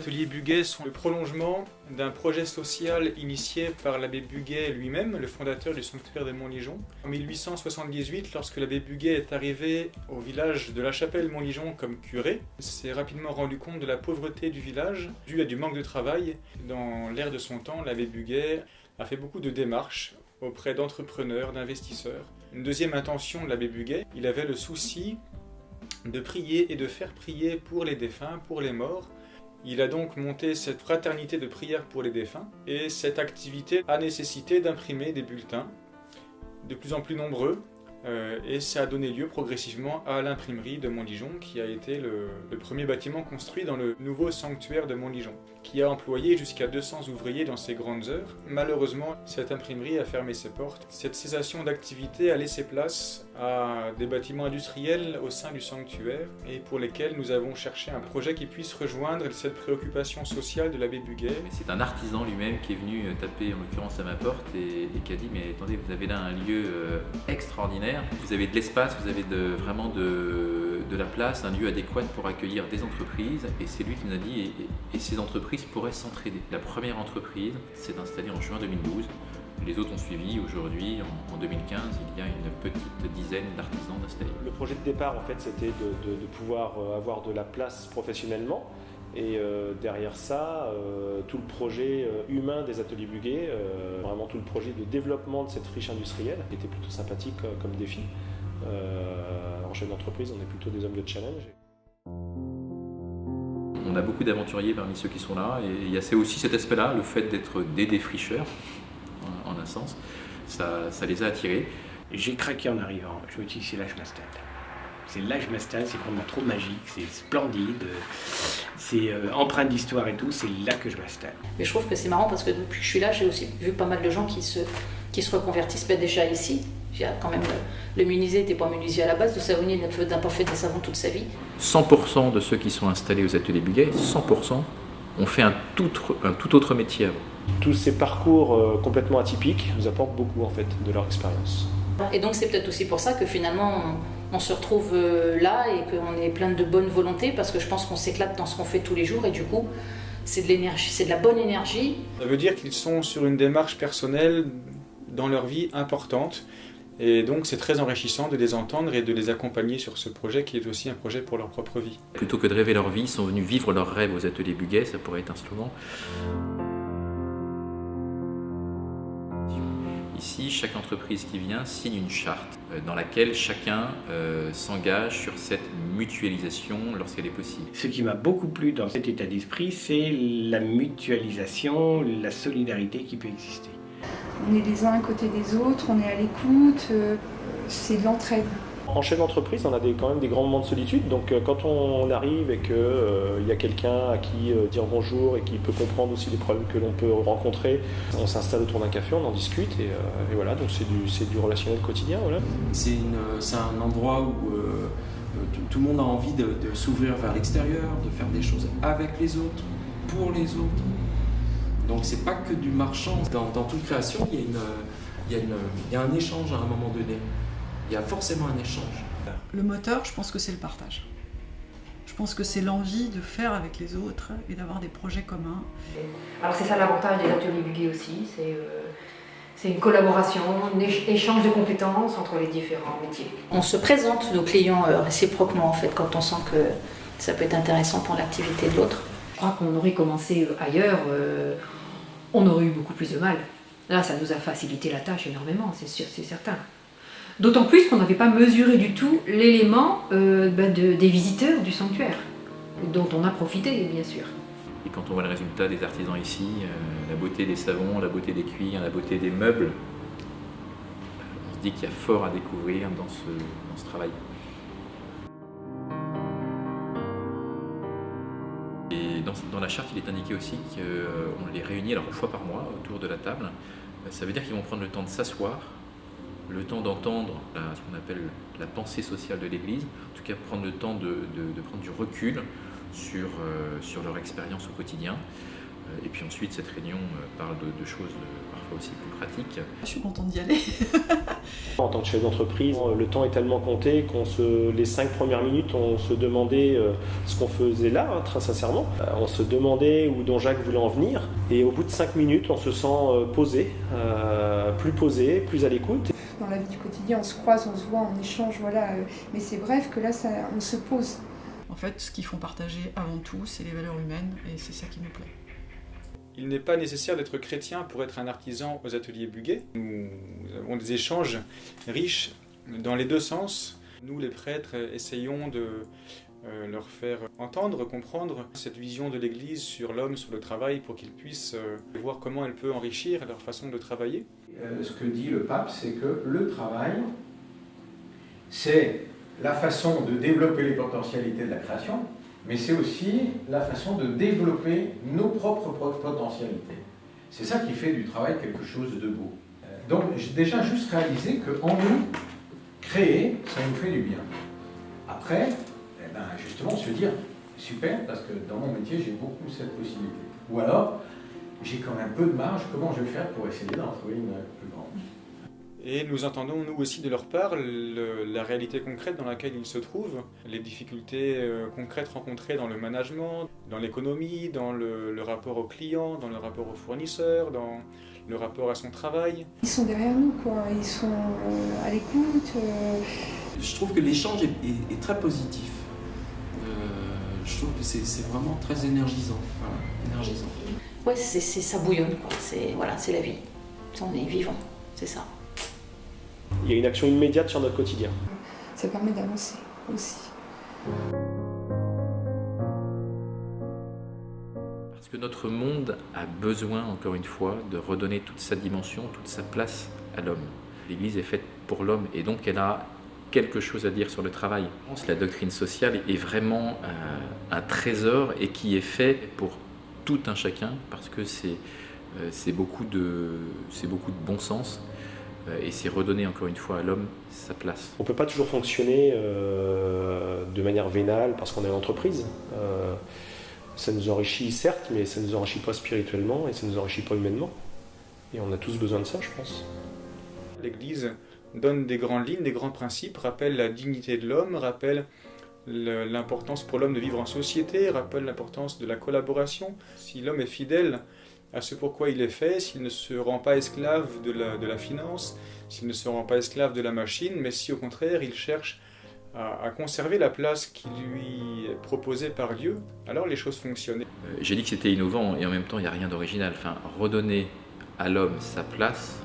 ateliers Buguet sont le prolongement d'un projet social initié par l'abbé Buguet lui-même, le fondateur du sanctuaire de Montligeon. En 1878, lorsque l'abbé Buguet est arrivé au village de la Chapelle-Montligeon comme curé, il s'est rapidement rendu compte de la pauvreté du village, due à du manque de travail. Dans l'air de son temps, l'abbé Buguet a fait beaucoup de démarches auprès d'entrepreneurs, d'investisseurs. Une deuxième intention de l'abbé Buguet, il avait le souci de prier et de faire prier pour les défunts, pour les morts. Il a donc monté cette fraternité de prière pour les défunts et cette activité a nécessité d'imprimer des bulletins de plus en plus nombreux et ça a donné lieu progressivement à l'imprimerie de Montligeon qui a été le premier bâtiment construit dans le nouveau sanctuaire de Montligeon qui a employé jusqu'à 200 ouvriers dans ses grandes heures. Malheureusement, cette imprimerie a fermé ses portes. Cette cessation d'activité a laissé place à des bâtiments industriels au sein du sanctuaire et pour lesquels nous avons cherché un projet qui puisse rejoindre cette préoccupation sociale de l'abbé Buguet. C'est un artisan lui-même qui est venu taper en l'occurrence à ma porte et qui a dit mais attendez, vous avez là un lieu extraordinaire, vous avez de l'espace, vous avez vraiment de la place, un lieu adéquat pour accueillir des entreprises et c'est lui qui nous a dit et ces entreprises pourraient s'entraider. La première entreprise s'est installée en juin 2012. Les autres ont suivi. Aujourd'hui, en 2015, il y a une petite dizaine d'artisans d'installés. Le projet de départ, en fait, c'était de pouvoir avoir de la place professionnellement. Et derrière ça, tout le projet humain des ateliers Buguet, vraiment tout le projet de développement de cette friche industrielle, qui était plutôt sympathique comme défi. En chef d'entreprise, on est plutôt des hommes de challenge. On a beaucoup d'aventuriers parmi ceux qui sont là. Et il y a aussi cet aspect-là, le fait d'être des défricheurs. En un sens, ça les a attirés. J'ai craqué en arrivant, je me suis dit c'est là que je m'installe. C'est là que je m'installe, c'est vraiment trop magique, c'est splendide, c'est empreint d'histoire et tout, c'est là que je m'installe. Mais je trouve que c'est marrant parce que depuis que je suis là, j'ai aussi vu pas mal de gens qui se reconvertissent déjà ici. Quand même, le menuisier n'était pas menuisier à la base, le savonnier n'a pas fait des savons toute sa vie. 100% de ceux qui sont installés aux ateliers Buguet, 100% ont fait un tout autre métier avant. Tous ces parcours complètement atypiques nous apportent beaucoup en fait de leur expérience. Et donc c'est peut-être aussi pour ça que finalement on se retrouve là et qu'on est plein de bonne volonté parce que je pense qu'on s'éclate dans ce qu'on fait tous les jours et du coup c'est de l'énergie, c'est de la bonne énergie. Ça veut dire qu'ils sont sur une démarche personnelle dans leur vie importante et donc c'est très enrichissant de les entendre et de les accompagner sur ce projet qui est aussi un projet pour leur propre vie. Plutôt que de rêver leur vie, ils sont venus vivre leurs rêves aux ateliers Buguet, ça pourrait être un slogan. Ici, chaque entreprise qui vient signe une charte dans laquelle chacun s'engage sur cette mutualisation lorsqu'elle est possible. Ce qui m'a beaucoup plu dans cet état d'esprit, c'est la mutualisation, la solidarité qui peut exister. On est les uns à côté des autres, on est à l'écoute, c'est de l'entraide. En chef d'entreprise, on a quand même des grands moments de solitude, donc quand on arrive et qu'il y a quelqu'un à qui dire bonjour et qui peut comprendre aussi les problèmes que l'on peut rencontrer, on s'installe autour d'un café, on en discute et voilà, donc c'est du relationnel quotidien. Voilà. C'est un endroit où tout le monde a envie de s'ouvrir vers l'extérieur, de faire des choses avec les autres, pour les autres. Donc c'est pas que du marchand. Dans toute création, il y a un échange à un moment donné. Il y a forcément un échange. Le moteur, je pense que c'est le partage. Je pense que c'est l'envie de faire avec les autres et d'avoir des projets communs. Alors c'est ça l'avantage des ateliers Buguet aussi, c'est une collaboration, un échange de compétences entre les différents métiers. On se présente nos clients réciproquement en fait quand on sent que ça peut être intéressant pour l'activité de l'autre. Je crois qu'on aurait commencé ailleurs, on aurait eu beaucoup plus de mal. Là ça nous a facilité la tâche énormément, c'est sûr, c'est certain. D'autant plus qu'on n'avait pas mesuré du tout l'élément des visiteurs du sanctuaire, dont on a profité bien sûr. Et quand on voit le résultat des artisans ici, la beauté des savons, la beauté des cuirs, la beauté des meubles, on se dit qu'il y a fort à découvrir dans ce travail. Et dans la charte, il est indiqué aussi qu'on les réunit alors une fois par mois autour de la table. Ça veut dire qu'ils vont prendre le temps de s'asseoir, le temps d'entendre ce qu'on appelle la pensée sociale de l'Église, en tout cas prendre le temps de prendre du recul sur leur expérience au quotidien, Et puis ensuite, cette réunion parle de choses parfois aussi plus pratiques. Je suis contente d'y aller. En tant que chef d'entreprise, le temps est tellement compté les 5 premières minutes, on se demandait ce qu'on faisait là, hein, très sincèrement. On se demandait où Don Jacques voulait en venir. Et au bout de 5 minutes, on se sent posé, plus à l'écoute. Dans la vie du quotidien, on se croise, on se voit, on échange, voilà. Mais c'est bref que là, on se pose. En fait, ce qu'ils font partager avant tout, c'est les valeurs humaines et c'est ça qui nous plaît. Il n'est pas nécessaire d'être chrétien pour être un artisan aux ateliers Buguet. Nous avons des échanges riches dans les deux sens. Nous, les prêtres, essayons de leur faire entendre, comprendre cette vision de l'Église sur l'homme, sur le travail, pour qu'ils puissent voir comment elle peut enrichir leur façon de travailler. Ce que dit le pape, c'est que le travail, c'est la façon de développer les potentialités de la création, mais c'est aussi la façon de développer nos propres potentialités. C'est ça qui fait du travail quelque chose de beau. Donc déjà juste réaliser qu'en nous, créer, ça nous fait du bien. Après, justement se dire, super, parce que dans mon métier, j'ai beaucoup cette possibilité. Ou alors, j'ai quand même peu de marge, comment je vais faire pour essayer d'en trouver une plus grande? Et nous entendons, nous aussi, de leur part, la réalité concrète dans laquelle ils se trouvent, les difficultés concrètes rencontrées dans le management, dans l'économie, dans le rapport aux clients, dans le rapport aux fournisseurs, dans le rapport à son travail. Ils sont derrière nous, quoi. Ils sont à l'écoute. Je trouve que l'échange est très positif. Je trouve que c'est vraiment très énergisant. Voilà, énergisant. Ouais, ça bouillonne, quoi. C'est la vie. On est vivant, c'est ça. Il y a une action immédiate sur notre quotidien. Ça permet d'avancer aussi. Parce que notre monde a besoin, encore une fois, de redonner toute sa dimension, toute sa place à l'homme. L'Église est faite pour l'homme et donc elle a quelque chose à dire sur le travail. La doctrine sociale est vraiment un trésor et qui est fait pour tout un chacun parce que c'est beaucoup de bon sens. Et c'est redonner encore une fois à l'homme sa place. On ne peut pas toujours fonctionner de manière vénale parce qu'on est une entreprise. Ça nous enrichit certes, mais ça ne nous enrichit pas spirituellement et ça ne nous enrichit pas humainement. Et on a tous besoin de ça, je pense. L'Église donne des grandes lignes, des grands principes, rappelle la dignité de l'homme, rappelle l'importance pour l'homme de vivre en société, rappelle l'importance de la collaboration. Si l'homme est fidèle à ce pourquoi il est fait, s'il ne se rend pas esclave de la finance, s'il ne se rend pas esclave de la machine, mais si au contraire il cherche à conserver la place qui lui est proposée par Dieu, alors les choses fonctionnent. J'ai dit que c'était innovant et en même temps il n'y a rien d'original. Enfin, redonner à l'homme sa place,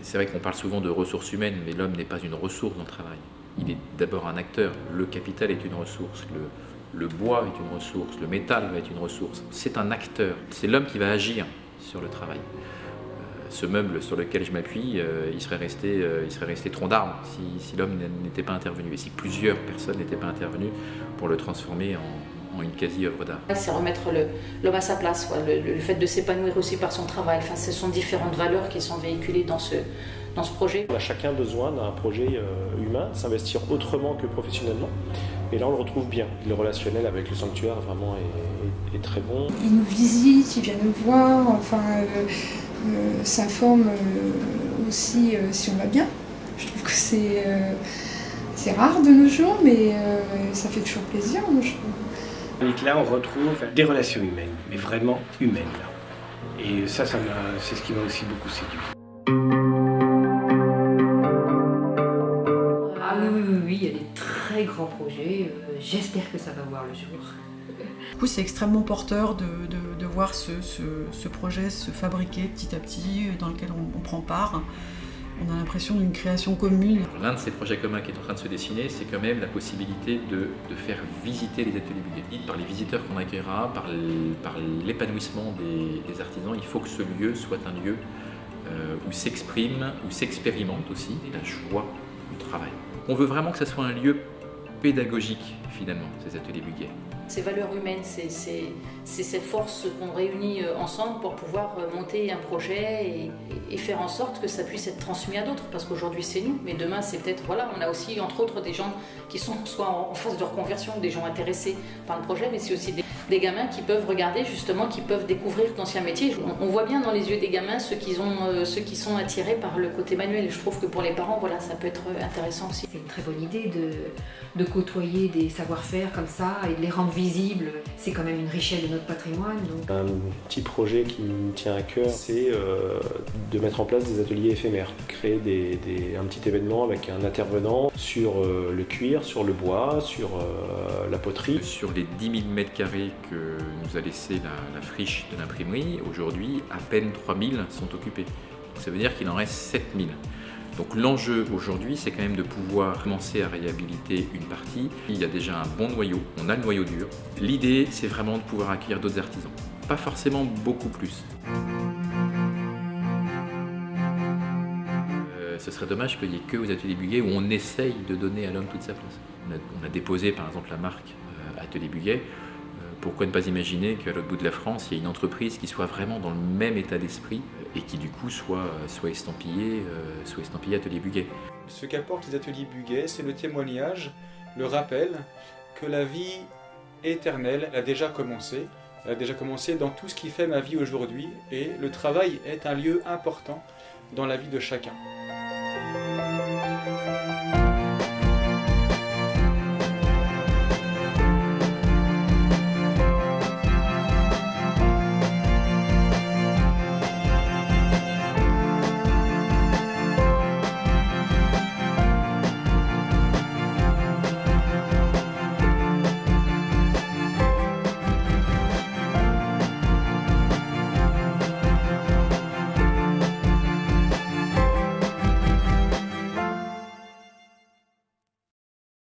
c'est vrai qu'on parle souvent de ressources humaines, mais l'homme n'est pas une ressource dans le travail. Il est d'abord un acteur. Le capital est une ressource, le bois est une ressource, le métal va être une ressource. C'est un acteur, c'est l'homme qui va agir sur le travail. Ce meuble sur lequel je m'appuie, il serait resté tronc d'arbre si l'homme n'était pas intervenu et si plusieurs personnes n'étaient pas intervenues pour le transformer en une quasi-œuvre d'art. C'est remettre l'homme à sa place, le fait de s'épanouir aussi par son travail. Enfin, ce sont différentes valeurs qui sont véhiculées dans ce projet. On a chacun besoin d'un projet humain, de s'investir autrement que professionnellement. Et là, on le retrouve bien. Le relationnel avec le sanctuaire vraiment est très bon. Ils nous visitent, ils viennent nous voir, enfin, s'informent aussi si on va bien. Je trouve que c'est rare de nos jours, mais ça fait toujours plaisir, moi, je trouve. Et là, on retrouve des relations humaines, mais vraiment humaines. Là. Et ça c'est ce qui m'a aussi beaucoup séduit. Oui, il y a des très grands projets. J'espère que ça va voir le jour. Du coup, c'est extrêmement porteur de voir ce projet se fabriquer petit à petit, dans lequel on prend part. On a l'impression d'une création commune. L'un de ces projets communs qui est en train de se dessiner, c'est quand même la possibilité de faire visiter les ateliers Buguet. Par les visiteurs qu'on accueillera, par l'épanouissement des artisans, il faut que ce lieu soit un lieu où s'exprime, où s'expérimente aussi la joie du travail. On veut vraiment que ce soit un lieu pédagogique, finalement, ces ateliers Buguet. Ces valeurs humaines, c'est ces forces qu'on réunit ensemble pour pouvoir monter un projet et faire en sorte que ça puisse être transmis à d'autres. Parce qu'aujourd'hui, c'est nous, mais demain, c'est peut-être... Voilà, on a aussi, entre autres, des gens qui sont soit en phase de reconversion, des gens intéressés par le projet, mais c'est aussi des gamins qui peuvent regarder justement, qui peuvent découvrir d'anciens métiers. On voit bien dans les yeux des gamins ceux qui sont attirés par le côté manuel. Je trouve que pour les parents, voilà, ça peut être intéressant aussi. C'est une très bonne idée de côtoyer des savoir-faire comme ça et de les rendre visibles. C'est quand même une richesse de notre patrimoine. Donc. Un petit projet qui me tient à cœur, c'est de mettre en place des ateliers éphémères. Créer un petit événement avec un intervenant sur le cuir, sur le bois, sur la poterie. Sur les 10 000 mètres carrés que nous a laissé la friche de l'imprimerie, aujourd'hui, à peine 3 000 sont occupés. Ça veut dire qu'il en reste 7 000. Donc l'enjeu aujourd'hui, c'est quand même de pouvoir commencer à réhabiliter une partie. Il y a déjà un bon noyau, on a le noyau dur. L'idée, c'est vraiment de pouvoir accueillir d'autres artisans. Pas forcément beaucoup plus. Ce serait dommage qu'il n'y ait que aux ateliers Buguet où on essaye de donner à l'homme toute sa place. On a déposé par exemple la marque Atelier Buguet. Pourquoi ne pas imaginer qu'à l'autre bout de la France, il y ait une entreprise qui soit vraiment dans le même état d'esprit et qui du coup soit estampillée Atelier Buguet. Ce qu'apportent les ateliers Buguet, c'est le témoignage, le rappel que la vie éternelle a déjà commencé. Elle a déjà commencé dans tout ce qui fait ma vie aujourd'hui et le travail est un lieu important dans la vie de chacun.